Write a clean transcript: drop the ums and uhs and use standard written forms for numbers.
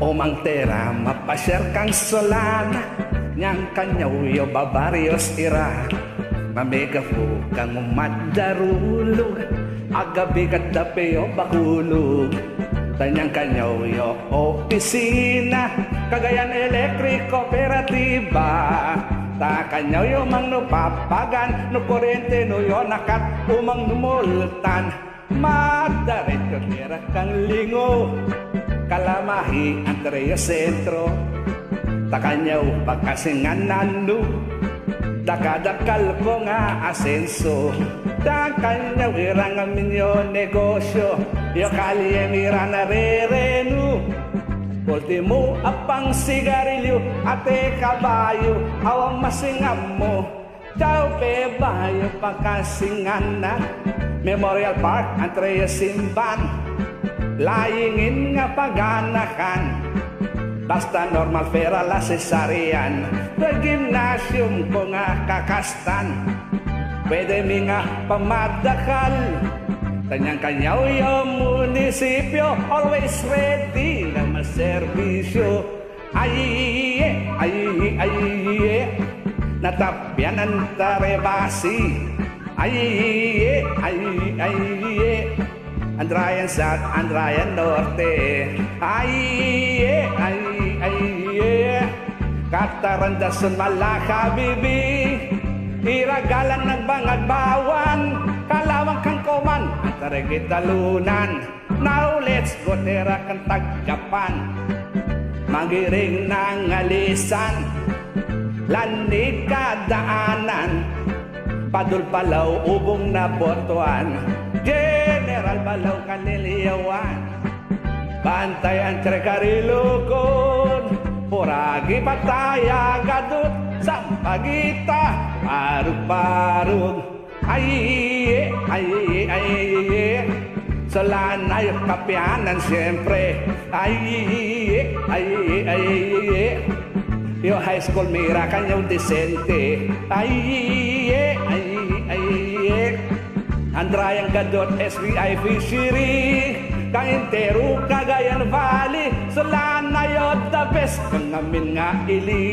Omang tera mapasyar kang solana Nyang kanyaw yo babarios ira Mamigafu kang madarulog Agabi kat dape yo bakulog Tanyang kanyaw yo opisina Cagayan Electric Kooperatiba Ta kanyaw yo mang no papagan No kuryente no yo nakat umang numultan Madaret yo tira kang lingo Kalamahi Andrea Sentro Takanyaw pagkasinganano Dakadakal ko nga asenso Takanyaw irang aminyo negosyo Yo kalye mira na rerenu Ultimo apang sigarilyo Ate kabayo Awang masingam mo Ciao pe bayo pagkasinganan Memorial Park Andrea Simban Layingin nga paganakan Basta normal fera la cesarian The gymnasium ko nga kakastan Pwede mi nga pamadakal Tanyang kanyaw yung munisipyo Always ready na maservisyo Ay, natapyan ang tarebasi Ay, Andrayan South, Andrayan Norte Ay, Katarandason Malaka Bibi Iragalan ng bangagbawan Kalawang kang koman Ang tarigit talunan Now let's go tera kang tagkapan Magiring ng alisan Lanig kadaanan Padulpalaw ubong na botuan General Balaw Kaniliyawan Bantay ang Trecarilukon Puragi Pataya Gadut Sampagita Parug-parug Ay Salanay Kapianan siyempre Ay Yo high school mira kanyang disente Ay Andrayang Gadot, SBI Fishery Kaintero, Cagayan Valley Solanay of the best Kang amin nga ili